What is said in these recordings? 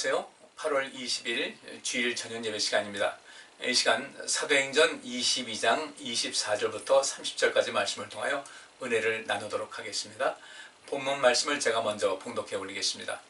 안녕하세요. 8월 20일 주일 저녁 예배 시간입니다. 이 시간 사도행전 22장 24절부터 30절까지 말씀을 통하여 은혜를 나누도록 하겠습니다. 본문 말씀을 제가 먼저 봉독해 올리겠습니다.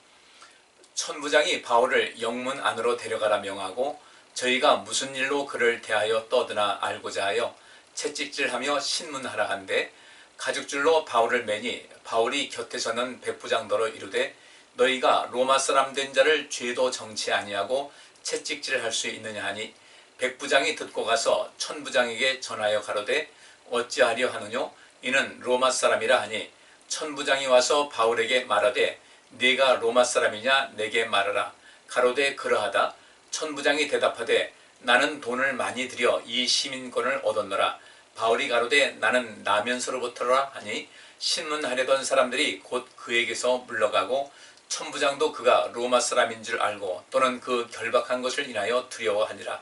천부장이 바울을 영문 안으로 데려가라 명하고 저희가 무슨 일로 그를 대하여 떠드나 알고자 하여 채찍질하며 신문하라 한데 가죽줄로 바울을 매니 바울이 곁에서는 백부장더러 이르되 너희가 로마 사람 된 자를 죄도 정치 아니하고 채찍질할 수 있느냐 하니 백부장이 듣고 가서 천부장에게 전하여 가로되 어찌하려 하느뇨 이는 로마 사람이라 하니 천부장이 와서 바울에게 말하되 네가 로마 사람이냐 내게 말하라 가로되 그러하다. 천부장이 대답하되 나는 돈을 많이 들여 이 시민권을 얻었노라. 바울이 가로되 나는 나면서로부터라 하니 신문하려던 사람들이 곧 그에게서 물러가고 천부장도 그가 로마 사람인 줄 알고 또는 그 결박한 것을 인하여 두려워하니라.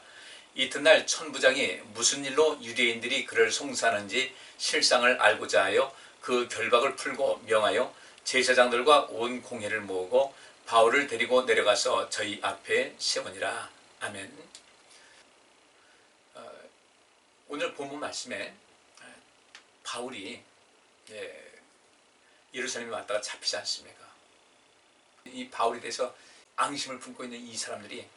이튿날 천부장이 무슨 일로 유대인들이 그를 송사하는지 실상을 알고자 하여 그 결박을 풀고 명하여 제사장들과 온 공회를 모으고 바울을 데리고 내려가서 저희 앞에 세우니라. 아멘. 오늘 본문 말씀에 바울이 예루살렘에 왔다가 잡히지 않습니까? 이 바울에 대해서 앙심을 품고 있는 이 사람들이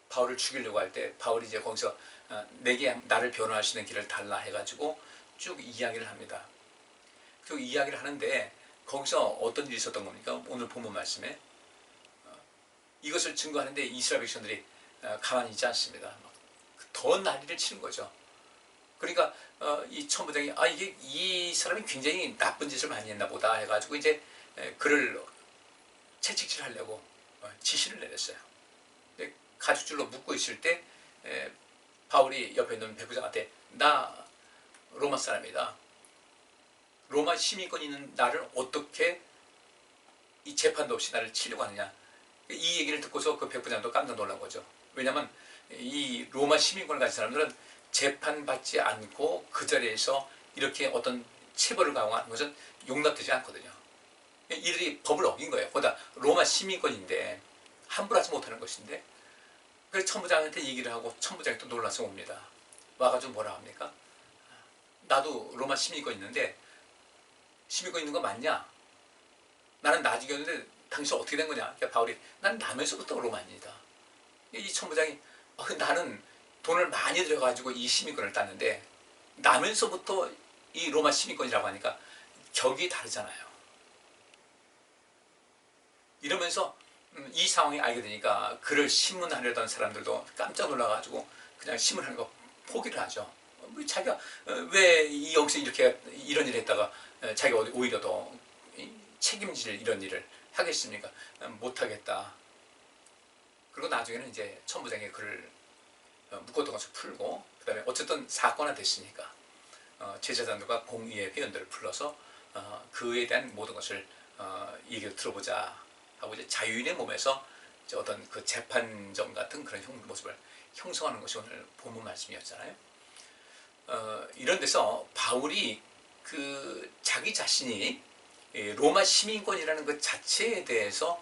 바울을 죽이려고 할 때 바울이 이제 거기서 내게 나를 변호할 수 있는 길을 달라 해가지고 쭉 이야기를 합니다. 그 이야기를 하는데 거기서 어떤 일이 있었던 겁니까? 오늘 본문 말씀에 이것을 증거하는데 이스라엘 백성들이 가만히 있지 않습니다. 더 난리를 치는 거죠. 그러니까 이 천부장이 이게 이 사람이 굉장히 나쁜 짓을 많이 했나 보다 해가지고 이제 그를 채찍질하려고 지시를 내렸어요. 가죽줄로 묶고 있을 때 바울이 옆에 있는 백부장한테 나 로마 사람이다. 로마 시민권 있는 나를 어떻게 이 재판도 없이 나를 치려고 하느냐. 이 얘기를 듣고서 그 백부장도 깜짝 놀란 거죠. 왜냐하면 이 로마 시민권을 가진 사람들은 재판받지 않고 그 자리에서 이렇게 어떤 체벌을 강요하는 것은 용납되지 않거든요. 이들이 법을 어긴 거예요. 거기다 로마 시민권인데 함부로 하지 못하는 것인데 그래서 천부장한테 얘기를 하고 천부장이 또 놀라서 옵니다. 와가지고 뭐라 합니까? 나도 로마 시민권 있는데 시민권 있는 거 맞냐? 나는 나 죽였는데 당신 어떻게 된 거냐? 그러니까 바울이 난 나면서부터 로마인이다. 이 천부장이 나는 돈을 많이 들여가지고 이 시민권을 땄는데 나면서부터 이 로마 시민권이라고 하니까 격이 다르잖아요. 이러면서 이 상황이 알게 되니까 그를 신문하려던 사람들도 깜짝 놀라가지고 그냥 신문하는 거 포기를 하죠. 자기가 왜 여기서 이렇게 이런 일을 했다가 자기가 오히려 더 책임질 이런 일을 하겠습니까? 못하겠다. 그리고 나중에는 이제 천부장이 그를 묶었던 것을 풀고 그 다음에 어쨌든 사건화 됐으니까 제사장들과 공의회 회원들을 불러서 그에 대한 모든 것을 얘기를 들어보자 하고 이제 자유인의 몸에서 이제 어떤 그 재판정 같은 그런 모습을 형성하는 것이 오늘 본문 말씀이었잖아요. 이런 데서 바울이 그 자기 자신이 로마 시민권이라는 그 자체에 대해서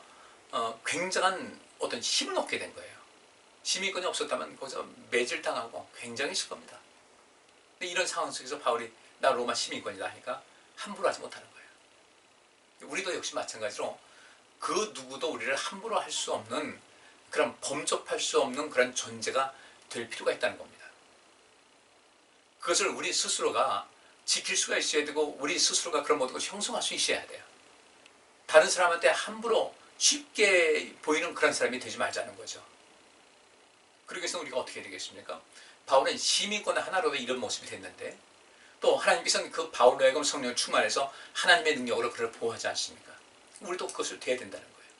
굉장한 어떤 힘을 얻게 된 거예요. 시민권이 없었다면 거기서 매질당하고 굉장히 싫을 겁니다. 근데 이런 상황 속에서 바울이 나 로마 시민권이다 하니까 함부로 하지 못하는 거예요. 우리도 역시 마찬가지로 그 누구도 우리를 함부로 할 수 없는 그런 범접할 수 없는 그런 존재가 될 필요가 있다는 겁니다. 그것을 우리 스스로가 지킬 수가 있어야 되고 우리 스스로가 그런 모든 것을 형성할 수 있어야 돼요. 다른 사람한테 함부로 쉽게 보이는 그런 사람이 되지 말자는 거죠. 그러기 위해서 우리가 어떻게 해야 되겠습니까? 바울은 시민권 하나로도 이런 모습이 됐는데 또 하나님께서는 그 바울로 하여금 성령을 충만해서 하나님의 능력으로 그를 보호하지 않습니까? 우리도 그것을 돼야 된다는 거예요.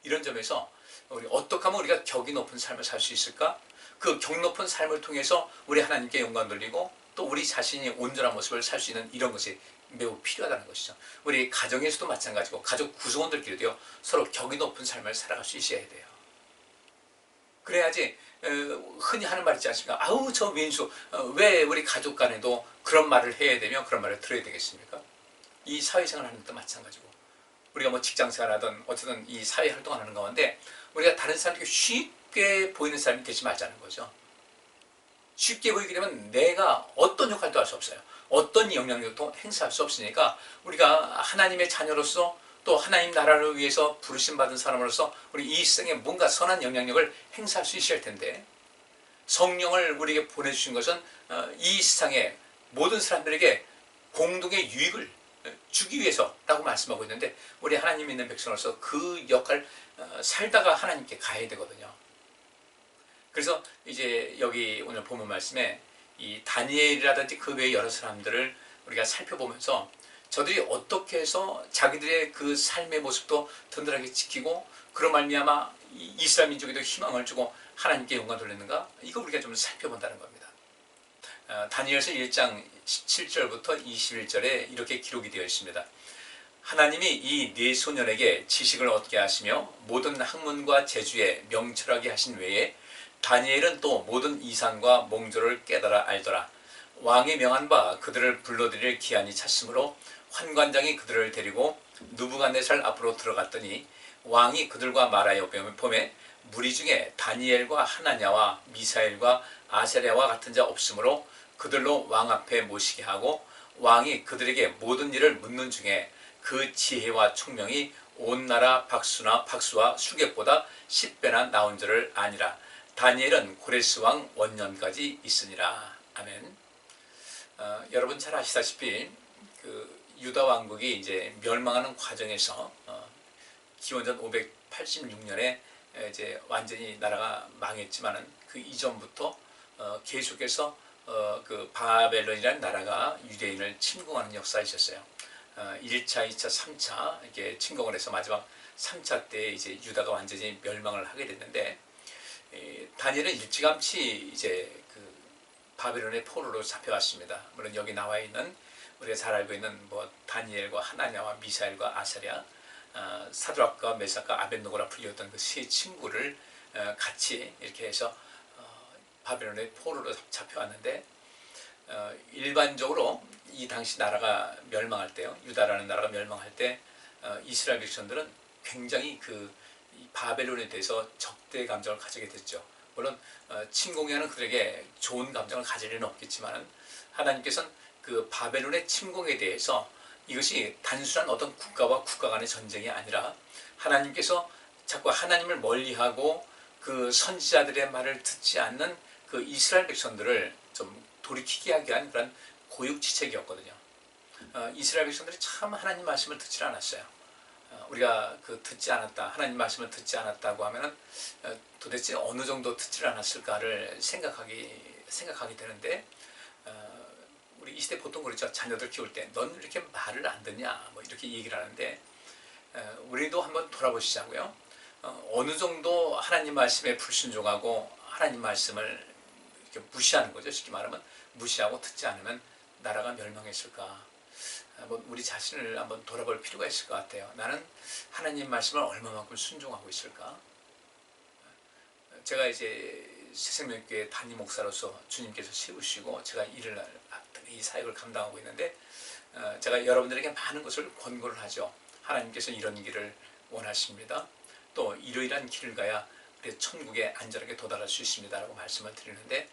이런 점에서 우리 어떻게 하면 우리가 격이 높은 삶을 살 수 있을까? 그 격 높은 삶을 통해서 우리 하나님께 영광 돌리고 또 우리 자신이 온전한 모습을 살 수 있는 이런 것이 매우 필요하다는 것이죠. 우리 가정에서도 마찬가지고 가족 구성원들끼리도요 서로 격이 높은 삶을 살아갈 수 있어야 돼요. 그래야지 흔히 하는 말 있지 않습니까? 아우 저 민수 왜 우리 가족 간에도 그런 말을 해야 되며 그런 말을 들어야 되겠습니까? 이 사회생활 하는 것도 마찬가지고 우리가 뭐 직장생활하든 어쨌든 이 사회 활동을 하는 가운데 우리가 다른 사람에게 쉽게 보이는 사람이 되지 말자는 거죠. 쉽게 보이게 되면 내가 어떤 역할도 할 수 없어요. 어떤 영향력도 행사할 수 없으니까 우리가 하나님의 자녀로서 또 하나님 나라를 위해서 부르심 받은 사람으로서 우리 이 세상에 뭔가 선한 영향력을 행사할 수 있어야 할 텐데, 성령을 우리에게 보내주신 것은 이 세상의 모든 사람들에게 공동의 유익을 주기 위해서라고 말씀하고 있는데, 우리 하나님 믿는 백성으로서 그 역할 살다가 하나님께 가야 되거든요. 그래서 이제 여기 오늘 본문 말씀에 이 다니엘이라든지 그 외의 여러 사람들을 우리가 살펴보면서 저들이 어떻게 해서 자기들의 그 삶의 모습도 든든하게 지키고 그런 말미암아 이스라엘 민족에도 희망을 주고 하나님께 영광 돌렸는가, 이거 우리가 좀 살펴본다는 겁니다. 다니엘서 1장 17절부터 21절에 이렇게 기록이 되어 있습니다. 하나님이 이 네 소년에게 지식을 얻게 하시며 모든 학문과 재주에 명철하게 하신 외에 다니엘은 또 모든 이상과 몽조를 깨달아 알더라. 왕이 명한 바 그들을 불러들일 기한이 찼으므로 환관장이 그들을 데리고 느부갓네살 앞으로 들어갔더니 왕이 그들과 말하여 보매 무리 중에 다니엘과 하나냐와 미사엘과 아세랴와 같은 자 없으므로 그들로 왕 앞에 모시게 하고, 왕이 그들에게 모든 일을 묻는 중에 그 지혜와 총명이 온 나라 박수와 수객보다 10배나 나온 줄을 아니라. 다니엘은 고레스 왕 원년까지 있으니라. 아멘. 여러분 잘 아시다시피 그 유다 왕국이 이제 멸망하는 과정에서 기원전 586년에 이제 완전히 나라가 망했지만은 그 이전부터 계속해서 그 바벨론이라는 나라가 유대인을 침공하는 역사가 있었어요. 1차, 2차, 3차 이렇게 침공을 해서 마지막 3차 때 이제 유다가 완전히 멸망을 하게 됐는데, 다니엘은 일찌감치 이제 그 바벨론의 포로로 잡혀왔습니다. 물론 여기 나와 있는 우리가 잘 알고 있는 뭐 다니엘과 하나냐와 미사엘과 아사랴, 사드락과 메삭과 아벳노고라 불렸던 그 세 친구를 같이 이렇게 해서 바벨론의 포로로 잡혀왔는데, 일반적으로 이 당시 나라가 멸망할 때요, 유다라는 나라가 멸망할 때 이스라엘 백성들은 굉장히 그 바벨론에 대해서 적대 감정을 가지게 됐죠. 물론 침공하는 그들에게 좋은 감정을 가질 일은 없겠지만 하나님께서는 그 바벨론의 침공에 대해서 이것이 단순한 어떤 국가와 국가 간의 전쟁이 아니라 하나님께서 자꾸 하나님을 멀리하고 그 선지자들의 말을 듣지 않는 그 이스라엘 백성들을 좀 돌이키게 하게 한 그런 고육지책이었거든요. 이스라엘 백성들이 참 하나님 말씀을 듣지 않았어요. 우리가 그 듣지 않았다, 하나님 말씀을 듣지 않았다고 하면은 도대체 어느 정도 듣지 않았을까를 생각하게 되는데, 우리 이 시대 보통 그렇죠. 자녀들 키울 때 넌 이렇게 말을 안 듣냐 뭐 이렇게 얘기를 하는데, 우리도 한번 돌아보시자고요. 어느 정도 하나님 말씀에 불순종하고 하나님 말씀을 이렇게 무시하는 거죠. 쉽게 말하면 무시하고 듣지 않으면 나라가 멸망했을까. 우리 자신을 한번 돌아볼 필요가 있을 것 같아요. 나는 하나님 말씀을 얼마만큼 순종하고 있을까? 제가 이제 새생명교회 담임 목사로서 주님께서 세우시고 제가 이 사역을 감당하고 있는데, 제가 여러분들에게 많은 것을 권고를 하죠. 하나님께서 이런 길을 원하십니다. 또 이러이러한 길을 가야 우리 천국에 안전하게 도달할 수 있습니다 라고 말씀을 드리는데,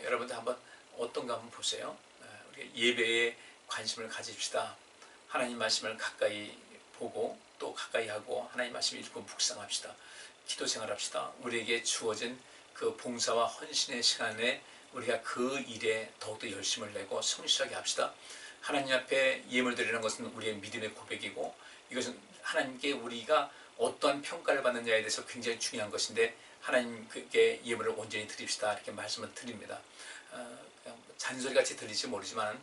여러분들 한번 어떤가 한번 보세요. 우리 예배에 관심을 가집시다. 하나님 말씀을 가까이 보고 또 가까이 하고 하나님 말씀 읽고 묵상합시다. 기도 생활합시다. 우리에게 주어진 그 봉사와 헌신의 시간에 우리가 그 일에 더욱더 열심을 내고 성실하게 합시다. 하나님 앞에 예물 드리는 것은 우리의 믿음의 고백이고, 이것은 하나님께 우리가 어떠한 평가를 받느냐에 대해서 굉장히 중요한 것인데, 하나님께 예물을 온전히 드립시다 이렇게 말씀을 드립니다. 잔소리같이 들릴지 모르지만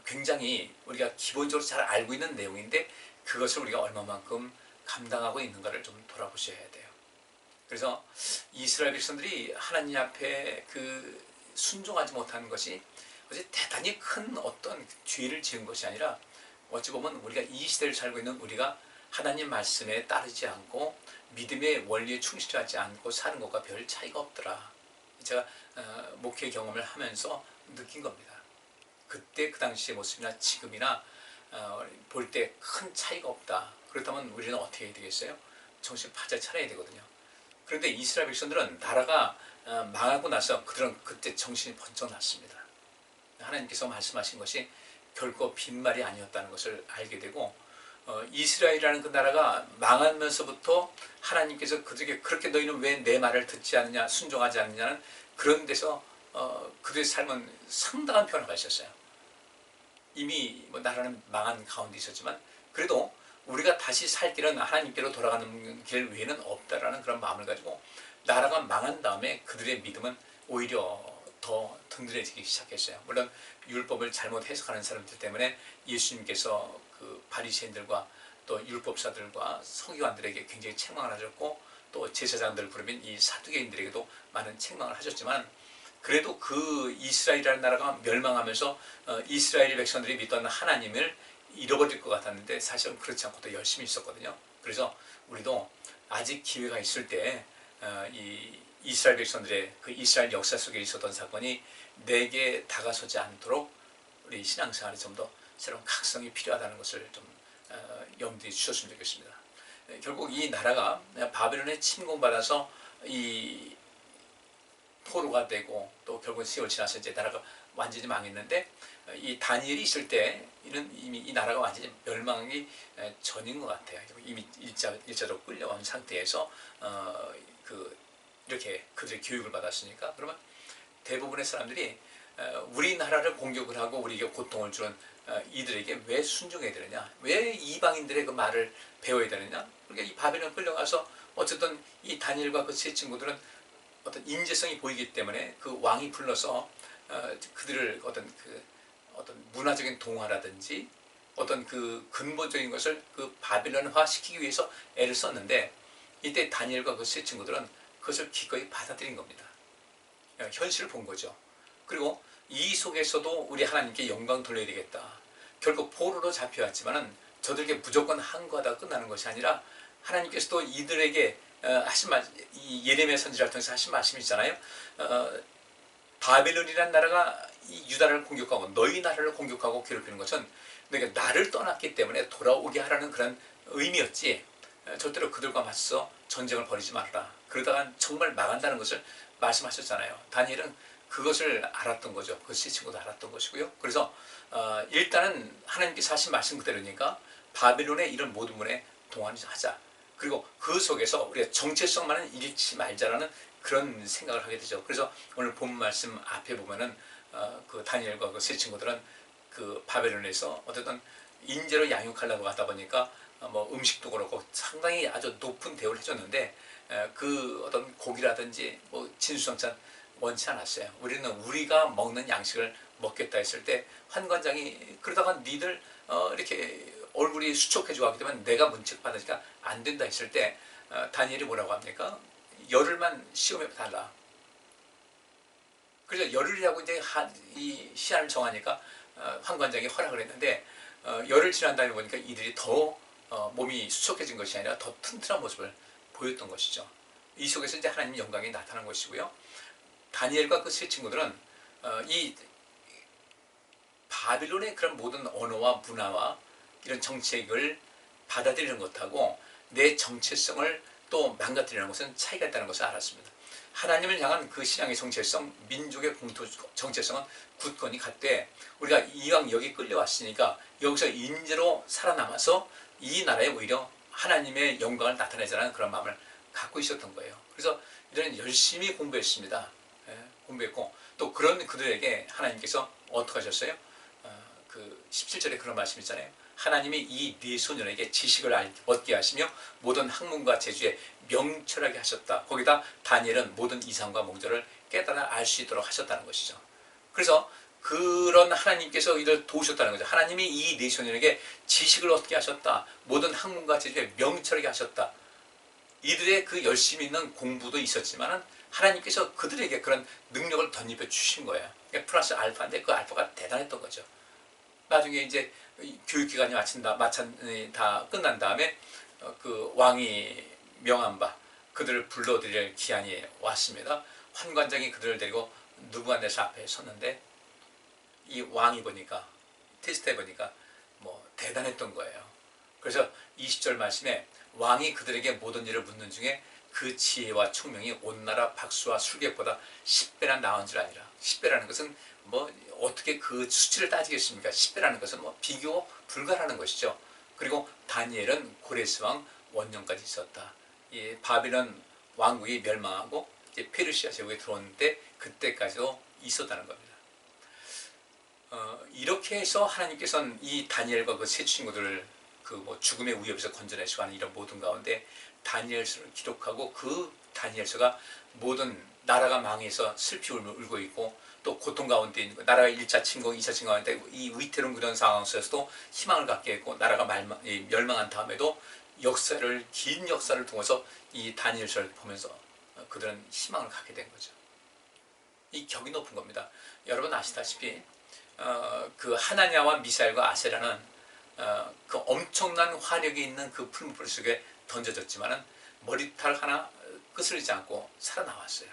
굉장히 우리가 기본적으로 잘 알고 있는 내용인데 그것을 우리가 얼마만큼 감당하고 있는가를 좀 돌아보셔야 돼요. 그래서 이스라엘 백성들이 하나님 앞에 그 순종하지 못하는 것이 어제 대단히 큰 어떤 죄를 지은 것이 아니라, 어찌 보면 우리가 이 시대를 살고 있는 우리가 하나님 말씀에 따르지 않고 믿음의 원리에 충실하지 않고 사는 것과 별 차이가 없더라. 제가 목회 경험을 하면서 느낀 겁니다. 그때 그 당시의 모습이나 지금이나 볼 때 큰 차이가 없다. 그렇다면 우리는 어떻게 해야 되겠어요? 정신 바짝 차려야 되거든요. 그런데 이스라엘 백성들은 나라가 망하고 나서 그들은 그때 정신이 번쩍 났습니다. 하나님께서 말씀하신 것이 결코 빈말이 아니었다는 것을 알게 되고 이스라엘이라는 그 나라가 망하면서부터 하나님께서 그들에게 그렇게 너희는 왜 내 말을 듣지 않느냐 순종하지 않느냐는 그런 데서 그들의 삶은 상당한 변화가 있었어요. 이미 뭐 나라는 망한 가운데 있었지만 그래도 우리가 다시 살 길은 하나님께로 돌아가는 길 외에는 없다라는 그런 마음을 가지고 나라가 망한 다음에 그들의 믿음은 오히려 더 든든해지기 시작했어요. 물론 율법을 잘못 해석하는 사람들 때문에 예수님께서 그 바리새인들과 또 율법사들과 서기관들에게 굉장히 책망을 하셨고 또 제사장들 부르면 이 사두개인들에게도 많은 책망을 하셨지만 그래도 그 이스라엘이라는 나라가 멸망하면서 이스라엘 백성들이 믿던 하나님을 잃어버릴 것 같았는데 사실은 그렇지 않고 더 열심히 있었거든요. 그래서 우리도 아직 기회가 있을 때 이 이스라엘 백성들의 그 이스라엘 역사 속에 있었던 사건이 내게 다가서지 않도록 우리 신앙생활에 좀 더 새로운 각성이 필요하다는 것을 좀 염두에 주셨으면 좋겠습니다. 결국 이 나라가 바벨론에 침공받아서 이 포로가 되고 또 결국 세월 지나서 이제 나라가 완전히 망했는데 이 다니엘이 있을 때 이미 이 나라가 완전히 멸망이 전인 것 같아요. 이미 일자로 끌려온 상태에서 이렇게 그들의 교육을 받았으니까 그러면 대부분의 사람들이 우리나라를 공격을 하고 우리에게 고통을 주는 이들에게 왜 순종해야 되느냐, 왜 이방인들의 그 말을 배워야 되느냐. 그러니까 이 바벨론 끌려가서 어쨌든 이 다니엘과 그 세 친구들은 어떤 인재성이 보이기 때문에 그 왕이 불러서 그들을 어떤 문화적인 동화라든지 어떤 그 근본적인 것을 그 바빌론화 시키기 위해서 애를 썼는데 이때 다니엘과 그 세 친구들은 그것을 기꺼이 받아들인 겁니다. 현실을 본 거죠. 그리고 이 속에서도 우리 하나님께 영광 돌려야 되겠다. 결국 포로로 잡혀왔지만은 저들에게 무조건 항거하다 끝나는 것이 아니라 하나님께서도 이들에게 하신 말, 이 예레미야 선지자를 통해서 하신 말씀이 있잖아요. 바벨론이라는 나라가 이 유다를 공격하고 너희 나라를 공격하고 괴롭히는 것은 너희가 나를 떠났기 때문에 돌아오게 하라는 그런 의미였지 절대로 그들과 맞서 전쟁을 벌이지 말아라. 그러다가 정말 망한다는 것을 말씀하셨잖아요. 다니엘은 그것을 알았던 거죠. 그 세 친구도 알았던 것이고요. 그래서 일단은 하나님께서 하신 말씀 그대로니까 바벨론의 이런 모든 문에 동원하자. 그리고 그 속에서 우리가 정체성만은 잃지 말자라는 그런 생각을 하게 되죠. 그래서 오늘 본 말씀 앞에 보면은 그 다니엘과 그 세 친구들은 그 바벨론에서 어쨌든 인재로 양육하려고 하다 보니까 뭐 음식도 그렇고 상당히 아주 높은 대우를 해줬는데 그 어떤 고기라든지 뭐 진수성찬 원치 않았어요. 우리는 우리가 먹는 양식을 먹겠다 했을 때 환관장이 그러다가 니들 이렇게 얼굴이 수척해지고 하기 때문에 내가 문책 받으니까 안 된다 했을 때 다니엘이 뭐라고 합니까? 열흘만 시험해 달라. 그래서 열흘이라고 이제 이 시한을 정하니까 환관장이 허락을 했는데 열흘 지난 다음에 보니까 이들이 더 몸이 수척해진 것이 아니라 더 튼튼한 모습을 보였던 것이죠. 이 속에서 이제 하나님 영광이 나타난 것이고요. 다니엘과 그 세 친구들은 이 바빌론의 그런 모든 언어와 문화와 이런 정책을 받아들이는 것하고 내 정체성을 또 망가뜨리는 것은 차이가 있다는 것을 알았습니다. 하나님을 향한 그 신앙의 정체성, 민족의 공통 정체성은 굳건히 같되 우리가 이왕 여기 끌려왔으니까 여기서 인재로 살아남아서 이 나라에 오히려 하나님의 영광을 나타내자는 그런 마음을 갖고 있었던 거예요. 그래서 이들은 열심히 공부했습니다. 공부했고 또 그런 그들에게 하나님께서 어떻게 하셨어요? 그 17절에 그런 말씀 있잖아요. 하나님이 이 네 소년에게 지식을 얻게 하시며 모든 학문과 재주에 명철하게 하셨다. 거기다 다니엘은 모든 이상과 몽절을 깨달아 알 수 있도록 하셨다는 것이죠. 그래서 그런 하나님께서 이를 도우셨다는 거죠. 하나님이 이 네 소년에게 지식을 얻게 하셨다. 모든 학문과 재주에 명철하게 하셨다. 이들의 그 열심히 있는 공부도 있었지만은 하나님께서 그들에게 그런 능력을 덧입혀 주신 거예요. 그러니까 플러스 알파인데 그 알파가 대단했던 거죠. 나중에 이제 교육기간이 다 끝난 다음에 그 왕이 명한 바 그들을 불러들일 기한이 왔습니다. 환관장이 그들을 데리고 느부갓네살 앞에 섰는데 이 왕이 보니까 테스트해 보니까 뭐 대단했던 거예요. 그래서 20절 말씀에 왕이 그들에게 모든 일을 묻는 중에 그 지혜와 총명이 온 나라 박수와 술객보다 10배나 나은 줄 아니라. 10배라는 것은 뭐 어떻게 그 수치를 따지겠습니까? 10배라는 것은 뭐 비교 불가라는 것이죠. 그리고 다니엘은 고레스 왕 원년까지 있었다. 이 바빌론 왕국이 멸망하고 이제 페르시아 제국에 들어오는데 그때까지도 있었다는 겁니다. 이렇게 해서 하나님께서는 이 다니엘과 그 세 친구들을 그 뭐 죽음의 위협에서 건져내시고 하는 이런 모든 가운데 다니엘서를 기록하고 그 다니엘서가 모든 나라가 망해서 슬피 울고 있고 또 고통 가운데 있는 거, 나라가 1차 침공, 2차 침공 가운데 이 위태로운 그런 상황 속에서도 희망을 갖게 했고 나라가 멸망한 다음에도 긴 역사를 통해서 이 다니엘서를 보면서 그들은 희망을 갖게 된 거죠. 이 격이 높은 겁니다. 여러분 아시다시피 그 하나냐와 미사엘과 아세라는 그 엄청난 화력이 있는 그 풀무불 속에 던져졌지만은 머리털 하나 끄스리지 않고 살아나왔어요.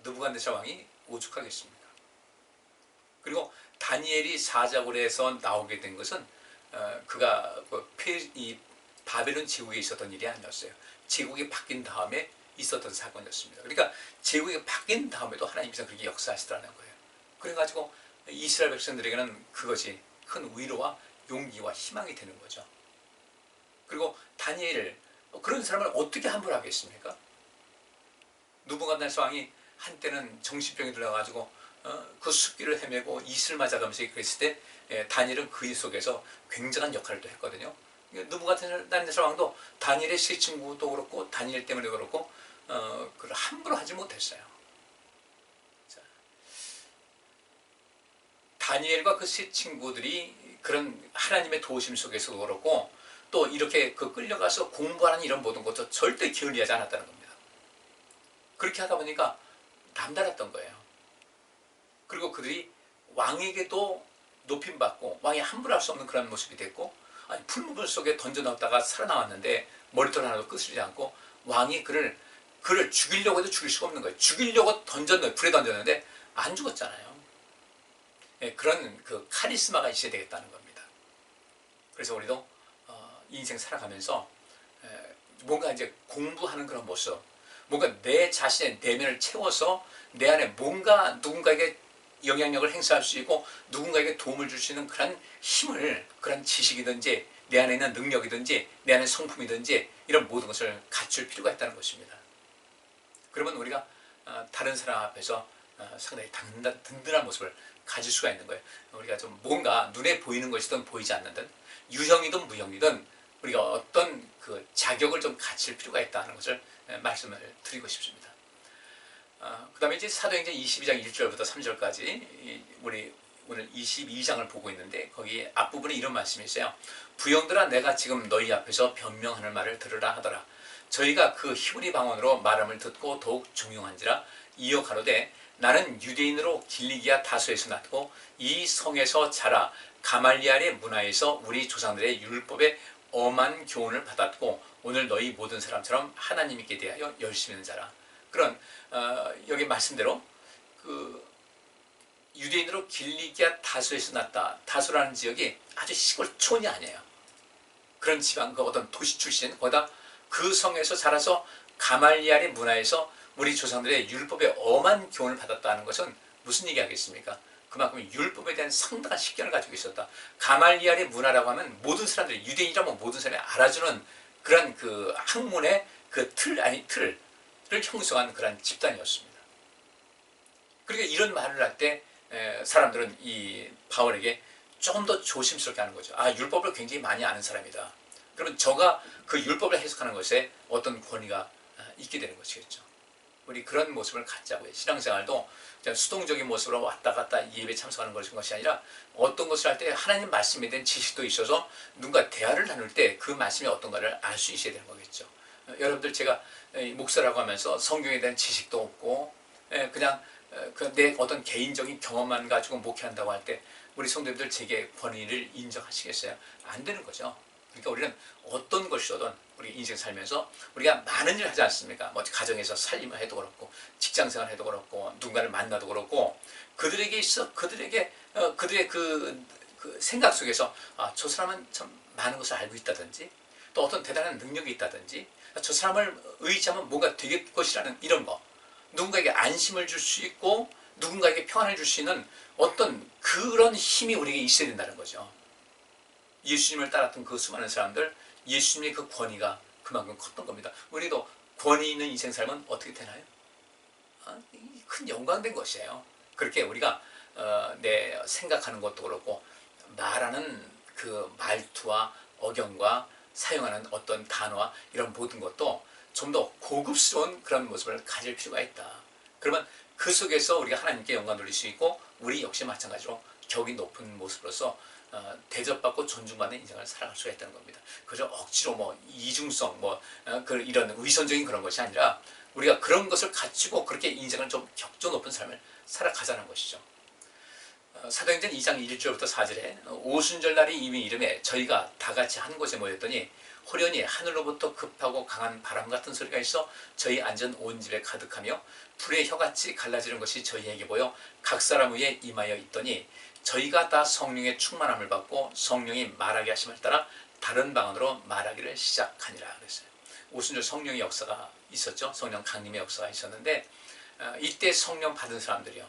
느부갓네살 왕이 오죽하겠습니까? 그리고 다니엘이 사자굴에서 나오게 된 것은 그가 이 바벨론 제국에 있었던 일이 아니었어요. 제국이 바뀐 다음에 있었던 사건이었습니다. 그러니까 제국이 바뀐 다음에도 하나님께서 그렇게 역사하시더라는 거예요. 그래가지고 이스라엘 백성들에게는 그것이 큰 위로와 용기와 희망이 되는 거죠. 그리고 다니엘, 그런 사람을 어떻게 함부로 하겠습니까? 느부갓네살 왕이 한때는 정신병이 들어가지고 그 숲길을 헤매고 이슬 맞아가면서 그랬을 때 다니엘은 그 일 속에서 굉장한 역할을 또 했거든요. 느부갓네살 왕도 다니엘의 세 친구도 그렇고 다니엘 때문에 그렇고 그걸 함부로 하지 못했어요. 자, 다니엘과 그 세 친구들이 그런 하나님의 도우심 속에서도 그렇고 또 이렇게 그 끌려가서 공부하는 이런 모든 것도 절대 게을리하지 않았다는 겁니다. 그렇게 하다 보니까 남달랐던 거예요. 그리고 그들이 왕에게도 높임받고 왕이 함부로 할 수 없는 그런 모습이 됐고, 아니 풀무불 속에 던져넣었다가 살아나왔는데 머리털 하나도 끄스리지 않고 왕이 그를 죽이려고 해도 죽일 수가 없는 거예요. 죽이려고 불에 던졌는데 안 죽었잖아요. 그런 그 카리스마가 있어야 되겠다는 겁니다. 그래서 우리도 인생 살아가면서 뭔가 이제 공부하는 그런 모습, 뭔가 내 자신의 내면을 채워서 내 안에 뭔가 누군가에게 영향력을 행사할 수 있고 누군가에게 도움을 줄 수 있는 그런 힘을, 그런 지식이든지 내 안에 있는 능력이든지 내 안에 성품이든지 이런 모든 것을 갖출 필요가 있다는 것입니다. 그러면 우리가 다른 사람 앞에서 상당히 든든한 모습을 가질 수가 있는 거예요. 우리가 좀 뭔가 눈에 보이는 것이든 보이지 않는 유형이든 무형이든 우리가 어떤 그 자격을 좀 갖출 필요가 있다는 것을 말씀을 드리고 싶습니다. 그 다음에 이제 사도행전 22장 1절부터 3절까지 우리 오늘 22장을 보고 있는데 거기 앞부분에 이런 말씀이 있어요. 부형들아, 내가 지금 너희 앞에서 변명하는 말을 들으라 하더라. 저희가 그 히브리 방언으로 말함을 듣고 더욱 중용한지라. 이어 가로되 나는 유대인으로 길리기아 다소에서 났고 이 성에서 자라 가말리알의 문화에서 우리 조상들의 율법에 엄한 교훈을 받았고 오늘 너희 모든 사람처럼 하나님께 대하여 열심히 있는 자라. 그런 여기 말씀대로 그 유대인으로 길리기아 다소에서 났다. 다소라는 지역이 아주 시골촌이 아니에요. 그런 지방, 그 어떤 도시 출신, 거기다 그 성에서 자라서 가말리알의 문화에서 우리 조상들의 율법에 엄한 교훈을 받았다는 것은 무슨 얘기하겠습니까? 그만큼 율법에 대한 상당한 식견을 가지고 있었다. 가말리알의 문화라고 하면 모든 사람들이, 유대인이라면 모든 사람이 알아주는 그런 그 학문의 그 틀을 형성한 그런 집단이었습니다. 그러니까 이런 말을 할 때 사람들은 이 바울에게 조금 더 조심스럽게 하는 거죠. 아, 율법을 굉장히 많이 아는 사람이다. 그러면 저가 그 율법을 해석하는 것에 어떤 권위가 있게 되는 것이겠죠. 우리 그런 모습을 갖자고요. 신앙생활도 그냥 수동적인 모습으로 왔다 갔다 예배 참석하는 것이 아니라 어떤 것을 할 때 하나님 말씀에 대한 지식도 있어서 누군가 대화를 나눌 때 그 말씀이 어떤가를 알 수 있어야 되는 거겠죠. 여러분들, 제가 목사라고 하면서 성경에 대한 지식도 없고 그냥 내 어떤 개인적인 경험만 가지고 목회한다고 할 때 우리 성도님들 제게 권위를 인정하시겠어요? 안 되는 거죠. 그러니까 우리는 어떤 것이든 우리 인생 살면서 우리가 많은 일을 하지 않습니까? 뭐 가정에서 살림을 해도 그렇고 직장생활 해도 그렇고 누군가를 만나도 그렇고 그들에게 있어 그들의 그 그 생각 속에서 저 사람은 참 많은 것을 알고 있다든지 또 어떤 대단한 능력이 있다든지 저 사람을 의지하면 뭔가 되겠 것이라는 이런 거, 누군가에게 안심을 줄 수 있고 누군가에게 평안을 줄 수 있는 어떤 그런 힘이 우리에게 있어야 된다는 거죠. 예수님을 따랐던 그 수많은 사람들, 예수님의 그 권위가 그만큼 컸던 겁니다. 우리도 권위 있는 인생 삶은 어떻게 되나요? 큰 영광된 것이에요. 그렇게 우리가 내 생각하는 것도 그렇고 말하는 그 말투와 억양과 사용하는 어떤 단어와 이런 모든 것도 좀 더 고급스러운 그런 모습을 가질 필요가 있다. 그러면 그 속에서 우리가 하나님께 영광 돌릴 수 있고 우리 역시 마찬가지로 격이 높은 모습으로서 대접받고 존중받는 인생을 살아갈 수가 있다는 겁니다. 그저 억지로 뭐 이중성 이런 위선적인 그런 것이 아니라 우리가 그런 것을 갖추고 그렇게 인생을 좀 격조 높은 삶을 살아가자는 것이죠. 사도행전 2장 1절부터 4절에 오순절날이 이미 이름에 저희가 다 같이 한 곳에 모였더니 호련히 하늘로부터 급하고 강한 바람 같은 소리가 있어 저희 앉은 온 집에 가득하며 불의 혀같이 갈라지는 것이 저희에게 보여 각 사람 위에 임하여 있더니 저희가 다 성령의 충만함을 받고 성령이 말하게 하심을 따라 다른 방언으로 말하기를 시작하니라 그랬어요. 오순절 성령의 역사가 있었죠. 성령 강림의 역사가 있었는데 이때 성령 받은 사람들이요.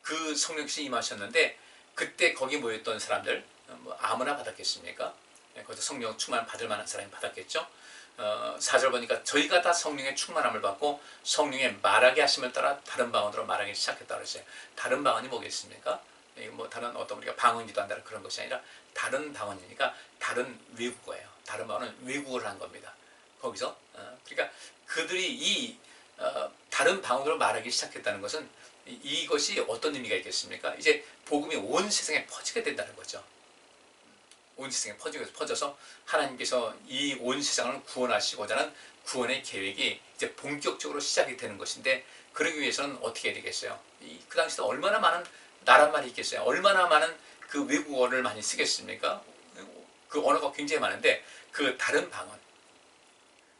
그 성령께서 임하셨는데 그때 거기 모였던 사람들 뭐 아무나 받았겠습니까? 거기서 성령 충만 받을 만한 사람이 받았겠죠. 4절 보니까 저희가 다 성령의 충만함을 받고 성령의 말하게 하심을 따라 다른 방언으로 말하기 시작했다고 했어요. 다른 방언이 뭐겠습니까? 뭐 다른 어떤 우리가 방언기도 한다는 그런 것이 아니라 다른 방언이니까 다른 외국어예요. 다른 방언은 외국어를 한 겁니다. 거기서 그러니까 그들이 이 다른 방언으로 말하기 시작했다는 것은 이것이 어떤 의미가 있겠습니까? 이제 복음이 온 세상에 퍼지게 된다는 거죠. 온 세상에 퍼져서 하나님께서 이 온 세상을 구원하시고자 하는 구원의 계획이 이제 본격적으로 시작이 되는 것인데 그러기 위해서는 어떻게 해야 되겠어요? 그 당시에 얼마나 많은 나라말이 있겠어요? 얼마나 많은 그 외국어를 많이 쓰겠습니까? 그 언어가 굉장히 많은데 그 다른 방언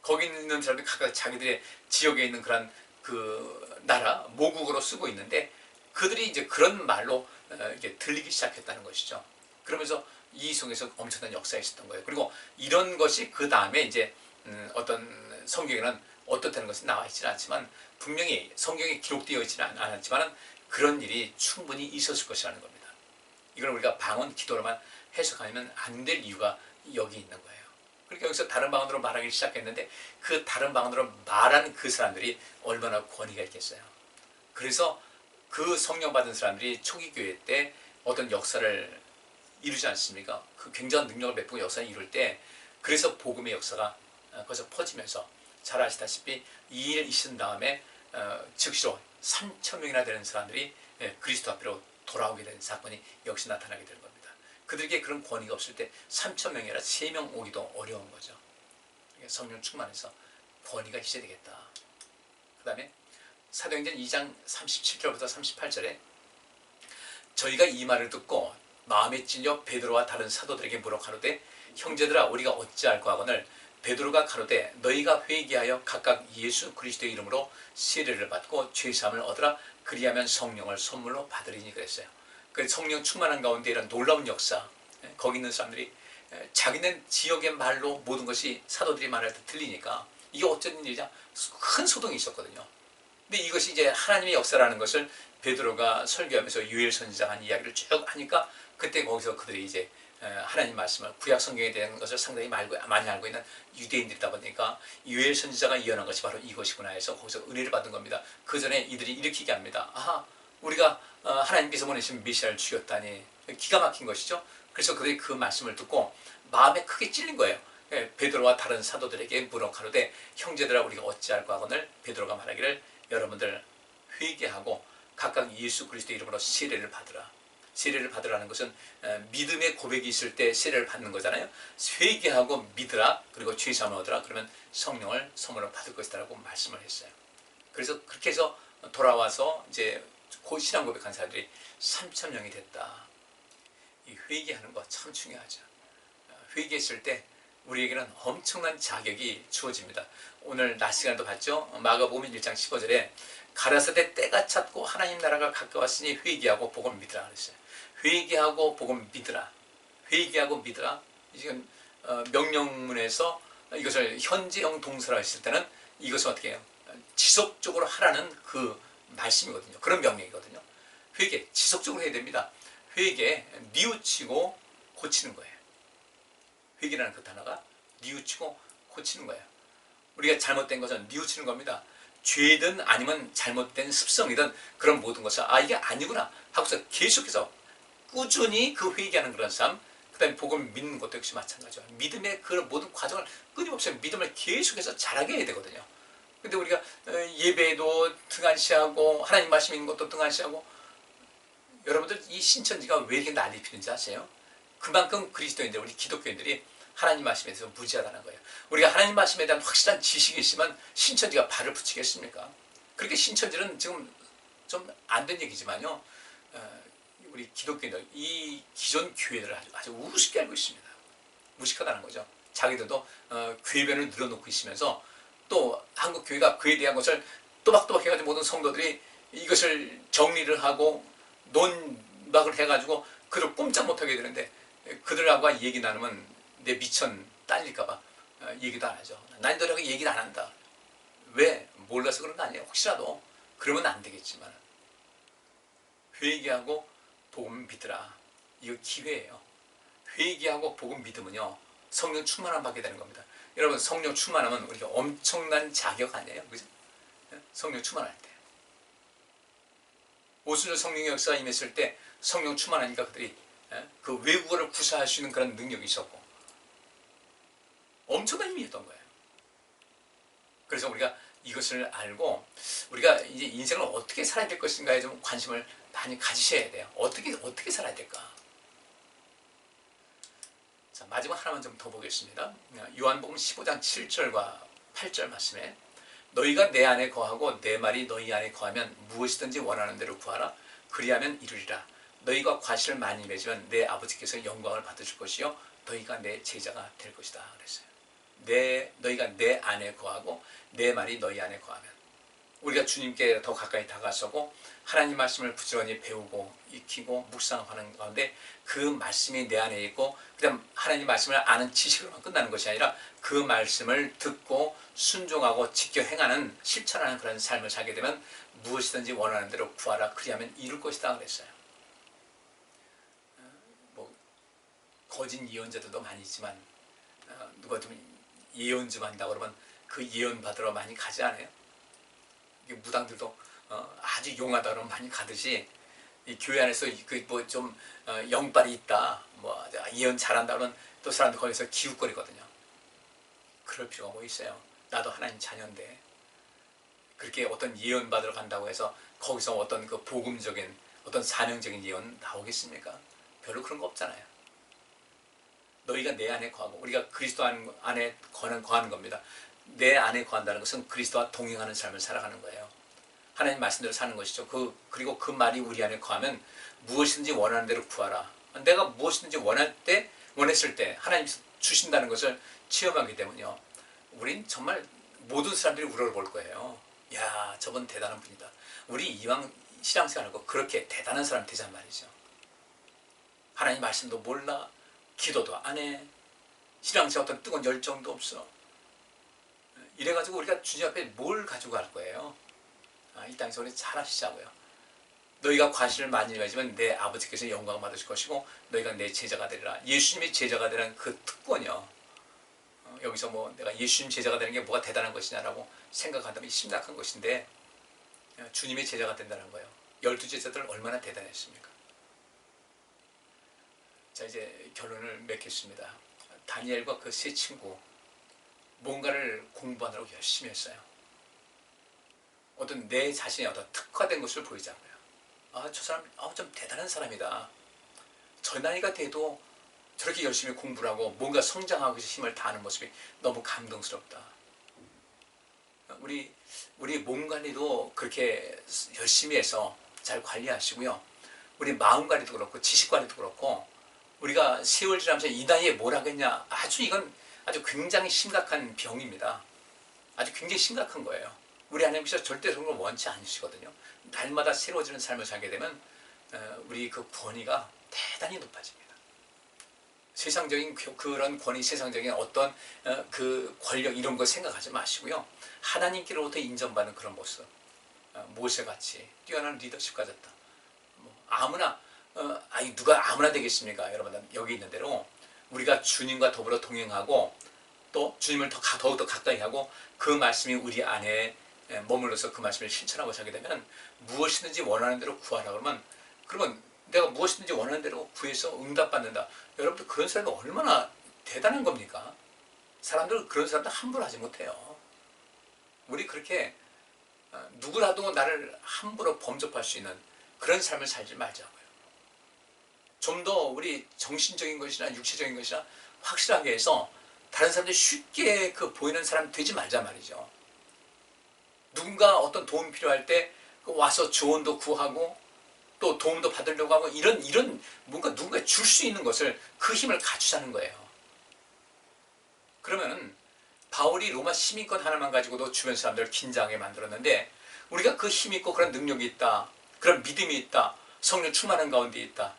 거기 있는 사람들이 각각 자기들의 지역에 있는 그런 그 나라 모국어로 쓰고 있는데 그들이 이제 그런 말로 이게 들리기 시작했다는 것이죠. 그러면서 이 속에서 엄청난 역사가 있었던 거예요. 그리고 이런 것이 그 다음에 이제 어떤 성경에는 어떻다는 것은 나와 있지는 않지만 분명히 성경에 기록되어 있지는 않았지만 그런 일이 충분히 있었을 것이라는 겁니다. 이걸 우리가 방언 기도로만 해석하면 안 될 이유가 여기 있는 거예요. 그러니까 여기서 다른 방언으로 말하기 시작했는데 그 다른 방언으로 말한 그 사람들이 얼마나 권위가 있겠어요. 그래서 그 성령 받은 사람들이 초기 교회 때 어떤 역사를 이루지 않습니까? 그 굉장한 능력을 베푸고 역사를 이룰 때 그래서 복음의 역사가 거기서 퍼지면서 잘 아시다시피 이 일 있은 다음에 즉시로 3,000명이나 되는 사람들이 그리스도 앞으로 돌아오게 된 사건이 역시 나타나게 되는 겁니다. 그들에게 그런 권위가 없을 때 3,000명이 아니라 3명 오기도 어려운 거죠. 성령 충만해서 권위가 있어야 되겠다. 그 다음에 사도행전 2장 37절부터 38절에 저희가 이 말을 듣고 마음에 찔려 베드로와 다른 사도들에게 물어 가로되 형제들아 우리가 어찌할까 하거늘 베드로가 가로되 너희가 회개하여 각각 예수 그리스도의 이름으로 세례를 받고 죄사함을 얻으라 그리하면 성령을 선물로 받으리니 그랬어요. 그 성령 충만한 가운데 이런 놀라운 역사 거기 있는 사람들이 자기네 지역의 말로 모든 것이 사도들이 말할 때 들리니까 이게 어쩐 일이냐 큰 소동이 있었거든요. 근데 이것이 이제 하나님의 역사라는 것을 베드로가 설교하면서 요엘 선지자가 한 이야기를 쭉 하니까 그때 거기서 그들이 이제 하나님 말씀을 구약 성경에 대한 것을 상당히 많이 알고 있는 유대인들이다 보니까 요엘 선지자가 예언한 것이 바로 이것이구나 해서 거기서 은혜를 받은 겁니다. 그 전에 이들이 일으키게 합니다. 아하 우리가 하나님께서 보내신 메시아를 죽였다니 기가 막힌 것이죠. 그래서 그들이 그 말씀을 듣고 마음에 크게 찔린 거예요. 베드로와 다른 사도들에게 물어 가로되 형제들아 우리가 어찌할까 하거늘 베드로가 말하기를 여러분들 회개하고 각각 예수 그리스도의 이름으로 세례를 받으라. 세례를 받으라는 것은 믿음의 고백이 있을 때 세례를 받는 거잖아요. 회개하고 믿으라. 그리고 죄사함을 얻으라. 그러면 성령을 선물로 받을 것이다라고 말씀을 했어요. 그래서 그렇게 해서 돌아와서 이제 곧 신앙 고백한 사람들이 3,000명이 됐다. 이 회개하는 거 참 중요하죠. 회개했을 때 우리에게는 엄청난 자격이 주어집니다. 오늘 낮 시간에도 봤죠. 마가복음 1장 15절에 가라사대 때가 찼고 하나님 나라가 가까웠으니 회개하고 복음 믿으라 그랬어요. 회개하고 복음 믿으라. 회개하고 믿으라. 지금 명령문에서 이것을 현재형 동사로 했을 때는 이것을 어떻게 해요? 지속적으로 하라는 그 말씀이거든요. 그런 명령이거든요. 회개, 지속적으로 해야 됩니다. 회개, 뉘우치고 고치는 거예요. 회개라는 그 단어가 뉘우치고 고치는 거예요. 우리가 잘못된 것은 뉘우치는 겁니다. 죄든 아니면 잘못된 습성이든 그런 모든 것을 이게 아니구나 하고서 계속해서 꾸준히 그 회개하는 그런 삶, 그 다음에 복음을 믿는 것도 역시 마찬가지죠. 믿음의 그 모든 과정을 끊임없이 믿음을 계속해서 잘하게 해야 되거든요. 근데 우리가 예배도 등한시하고 하나님 말씀 있는 것도 등한시하고, 여러분들 이 신천지가 왜 이렇게 난리 피는지 아세요? 그만큼 그리스도인들, 우리 기독교인들이 하나님 말씀에 대해서 무지하다는 거예요. 우리가 하나님 말씀에 대한 확실한 지식이 있으면 신천지가 발을 붙이겠습니까? 그렇게 신천지는 지금 좀 안 된 얘기지만요, 우리 기독교인들, 이 기존 교회들을 아주 우습게 알고 있습니다. 무식하다는 거죠. 자기들도 교회변을 늘어놓고 있으면서 또 한국 교회가 그에 대한 것을 또박또박 해가지고 모든 성도들이 이것을 정리를 하고 논박을 해가지고 그들 꼼짝 못하게 되는데, 그들하고 얘기 나누면 내 미천 딸릴까봐 얘기도 안 하죠. 난 너희하고 얘기를 안 한다. 왜? 몰라서 그런 거 아니에요. 혹시라도 그러면 안 되겠지만, 회개하고 복음 믿으라. 이거 기회예요. 회개하고 복음 믿으면요, 성령 충만함 받게 되는 겁니다. 여러분, 성령 충만하면 우리가 엄청난 자격 아니에요? 그죠? 성령 충만할 때. 오순절 성령의 역사가 임했을 때 성령 충만하니까 그들이 그 외국어를 구사할 수 있는 그런 능력이 있었고 엄청난 힘이 있던 거예요. 그래서 우리가 이것을 알고 우리가 이제 인생을 어떻게 살아야 될 것인가에 좀 관심을 많이 가지셔야 돼요. 어떻게 살아야 될까? 자, 마지막 하나만 좀 더 보겠습니다. 요한복음 15장 7절과 8절 말씀에, 너희가 내 안에 거하고 내 말이 너희 안에 거하면 무엇이든지 원하는 대로 구하라. 그리하면 이루리라. 너희가 과실을 많이 맺으면 내 아버지께서 영광을 받으실 것이요 너희가 내 제자가 될 것이다 그랬어요. 너희가 내 안에 거하고 내 말이 너희 안에 거하면, 우리가 주님께 더 가까이 다가서고 하나님 말씀을 부지런히 배우고 익히고 묵상하는 가운데 그 말씀이 내 안에 있고, 그다음 하나님 말씀을 아는 지식으로만 끝나는 것이 아니라 그 말씀을 듣고 순종하고 지켜 행하는, 실천하는 그런 삶을 살게 되면 무엇이든지 원하는 대로 구하라. 그리하면 이룰 것이다 그랬어요. 뭐 거짓 예언자들도 많이 있지만 누가 좀 예언 좀 한다고 그러면 그 예언 받으러 많이 가지 않아요? 무당들도 아주 용하다 그러면 많이 가듯이, 이 교회 안에서 뭐 좀 영빨이 있다, 뭐 예언 잘한다 그러면 또 사람들 거기서 기웃거리거든요. 그럴 필요가 뭐 있어요. 나도 하나님 자녀인데 그렇게 어떤 예언 받으러 간다고 해서 거기서 어떤 그 복음적인 어떤 사명적인 예언 나오겠습니까? 별로 그런 거 없잖아요. 너희가 내 안에 거하고, 우리가 그리스도 안에 거하는 겁니다. 내 안에 거한다는 것은 그리스도와 동행하는 삶을 살아가는 거예요. 하나님 말씀대로 사는 것이죠. 그리고 그 말이 우리 안에 거하면 무엇이든지 원하는 대로 구하라. 내가 무엇이든지 원했을 때 하나님 주신다는 것을 체험하게 되면요, 우린 정말 모든 사람들이 우러러볼 거예요. 야, 저분 대단한 분이다. 우리 이왕 신앙생활하고 그렇게 대단한 사람 되잔 말이죠. 하나님 말씀도 몰라, 기도도 안 해, 신앙생활 어떤 뜨거운 열정도 없어. 이래가지고 우리가 주님 앞에 뭘 가지고 갈 거예요? 이 땅에서 우리 잘 하시자고요. 너희가 과실을 많이 맺으면 내 아버지께서 영광을 받으실 것이고 너희가 내 제자가 되리라. 예수님이 제자가 되는 그 특권이요. 여기서 뭐 내가 예수님 제자가 되는 게 뭐가 대단한 것이냐라고 생각한다면 심각한 것인데, 주님의 제자가 된다는 거예요. 12제자들 얼마나 대단했습니까? 자, 이제 결론을 맺겠습니다. 다니엘과 그 세 친구, 뭔가를 공부하느라고 열심히 했어요. 어떤 내 자신의 어떤 특화된 것을 보이자고요. 저 사람 좀 대단한 사람이다. 저 나이가 돼도 저렇게 열심히 공부를 하고 뭔가 성장하기 위해서 힘을 다하는 모습이 너무 감동스럽다. 우리 몸 관리도 그렇게 열심히 해서 잘 관리하시고요. 우리 마음 관리도 그렇고 지식 관리도 그렇고, 우리가 세월 지나면서 이 나이에 뭘 하겠냐, 이건 아주 굉장히 심각한 병입니다. 아주 굉장히 심각한 거예요. 우리 하나님께서 절대 그런 걸 원치 않으시거든요. 날마다 새로워지는 삶을 살게 되면 우리 그 권위가 대단히 높아집니다. 세상적인 그런 권위, 세상적인 어떤 그 권력 이런 거 생각하지 마시고요. 하나님께로부터 인정받는 그런 모습, 모세같이 뛰어난 리더십 가졌다. 아무나 누가 아무나 되겠습니까? 여러분, 여기 있는 대로 우리가 주님과 더불어 동행하고 또 주님을 더욱더 가까이 하고 그 말씀이 우리 안에 머물러서 그 말씀을 실천하고 살게 되면 무엇이든지 원하는 대로 구하라 그러면 내가 무엇이든지 원하는 대로 구해서 응답받는다. 여러분들 그런 사람이 얼마나 대단한 겁니까? 그런 사람들 함부로 하지 못해요. 우리 그렇게 누구라도 나를 함부로 범접할 수 있는 그런 삶을 살지 말자고요. 좀 더 우리 정신적인 것이나 육체적인 것이나 확실하게 해서 다른 사람들이 쉽게 보이는 사람 되지 말자 말이죠. 누군가 어떤 도움 필요할 때 와서 조언도 구하고 또 도움도 받으려고 하고 이런 뭔가 누군가 줄 수 있는 것을 그 힘을 갖추자는 거예요. 그러면 바울이 로마 시민권 하나만 가지고도 주변 사람들을 긴장하게 만들었는데 우리가 그 힘 있고 그런 능력이 있다. 그런 믿음이 있다. 성령 충만한 가운데 있다.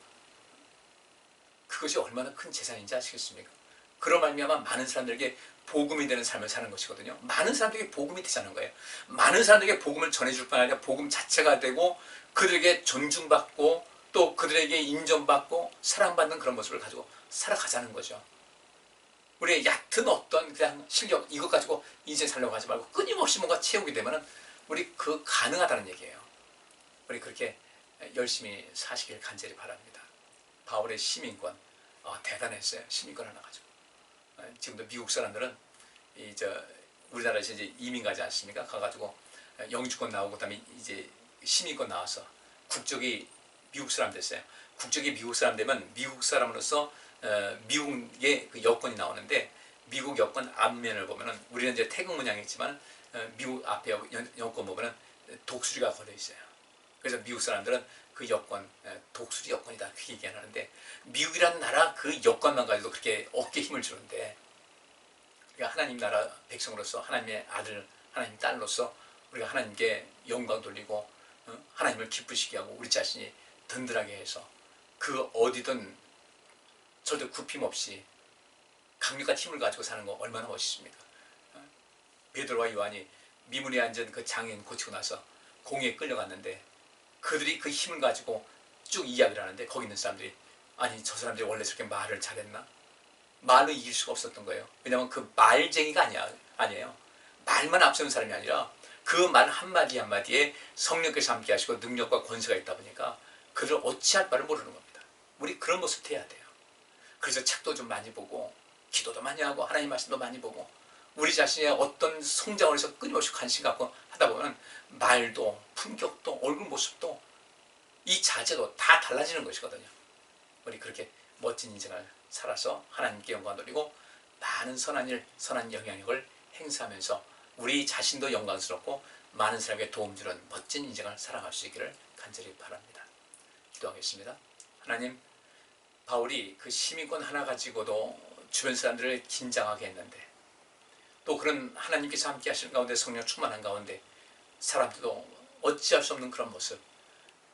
그것이 얼마나 큰 재산인지 아시겠습니까? 그런 말미암아 많은 사람들에게 복음이 되는 삶을 사는 것이거든요. 많은 사람들에게 복음이 되자는 거예요. 많은 사람들에게 복음을 전해줄 뿐 아니라 복음 자체가 되고 그들에게 존중받고 또 그들에게 인정받고 사랑받는 그런 모습을 가지고 살아가자는 거죠. 우리의 얕은 어떤 그냥 실력 이것 가지고 인생 살려고 하지 말고 끊임없이 뭔가 채우게 되면 우리 가능하다는 얘기예요. 우리 그렇게 열심히 사시길 간절히 바랍니다. 바울의 시민권 대단했어요. 시민권 하나 가지고. 지금도 미국 사람들은 우리나라에서 이제 이민 가지 않습니까? 가가지고 영주권 나오고 그다음에 이제 시민권 나와서 국적이 미국 사람 됐어요. 국적이 미국 사람 되면 미국 사람으로서 미국의 그 여권이 나오는데 미국 여권 앞면을 보면은 우리는 이제 태극 문양이지만 미국 앞에 여권 보면은 독수리가 걸려 있어요. 그래서 미국 사람들은 그 여권 독수리 여권이다 그렇게 얘기하는데 미국이라는 나라 그 여권만 가지고 그렇게 어깨에 힘을 주는데 우리가 하나님 나라 백성으로서 하나님의 아들 하나님 딸로서 우리가 하나님께 영광 돌리고 하나님을 기쁘시게 하고 우리 자신이 든든하게 해서 그 어디든 절대 굽힘 없이 강력한 힘을 가지고 사는 거 얼마나 멋있습니까? 베드로와 요한이 미문에 앉은 그 장애인 고치고 나서 공회에 끌려갔는데 그들이 그 힘을 가지고 쭉 이야기를 하는데 거기 있는 사람들이 아니 저 사람들이 원래 저렇게 말을 잘했나? 말로 이길 수가 없었던 거예요. 왜냐하면 그 말쟁이가 아니에요. 말만 앞세우는 사람이 아니라 그 말 한마디 한마디에 성령께서 함께 하시고 능력과 권세가 있다 보니까 그들을 어찌할 바를 모르는 겁니다. 우리 그런 모습 돼야 돼요. 그래서 책도 좀 많이 보고 기도도 많이 하고 하나님 말씀도 많이 보고 우리 자신의 어떤 성장을 해서 끊임없이 관심 갖고 하다 보면 말도 품격도 얼굴 모습도 이 자세도 다 달라지는 것이거든요. 우리 그렇게 멋진 인생을 살아서 하나님께 영광 돌리고 많은 선한 일, 선한 영향력을 행사하면서 우리 자신도 영광스럽고 많은 사람에게 도움 주는 멋진 인생을 살아갈 수 있기를 간절히 바랍니다. 기도하겠습니다. 하나님, 바울이 그 시민권 하나 가지고도 주변 사람들을 긴장하게 했는데 또 그런 하나님께서 함께 하시는 가운데 성령 충만한 가운데 사람들도 어찌할 수 없는 그런 모습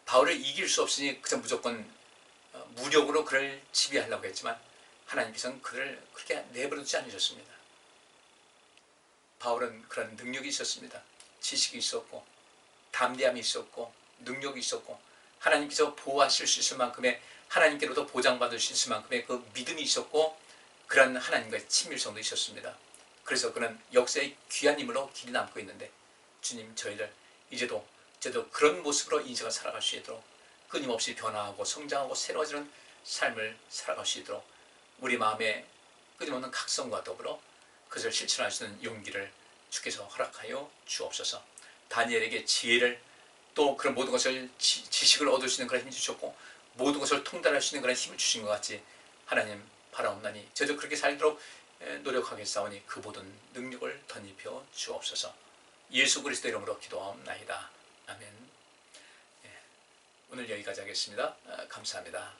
바울을 이길 수 없으니 그저 무조건 무력으로 그를 지배하려고 했지만 하나님께서는 그를 그렇게 내버려두지 않으셨습니다. 바울은 그런 능력이 있었습니다. 지식이 있었고 담대함이 있었고 능력이 있었고 하나님께서 보호하실 수 있을 만큼의 하나님께로도 보장받을 수 있을 만큼의 그 믿음이 있었고 그런 하나님과의 친밀성도 있었습니다. 그래서 그는 역사의 귀한 힘으로 길이 남고 있는데 주님 저희를 이제도 그런 모습으로 인생을 살아갈 수 있도록 끊임없이 변화하고 성장하고 새로워지는 삶을 살아갈 수 있도록 우리 마음에 끊임없는 각성과 더불어 그것을 실천할 수 있는 용기를 주께서 허락하여 주옵소서. 다니엘에게 지혜를 또 그런 모든 것을 지식을 얻을 수 있는 그런 힘을 주셨고 모든 것을 통달할 수 있는 그런 힘을 주신 것 같이 하나님 바라옵나니 저도 그렇게 살도록 노력하겠사오니 그 모든 능력을 덧입혀 주옵소서. 예수 그리스도 이름으로 기도하옵나이다. 아멘. 오늘 여기까지 하겠습니다. 감사합니다.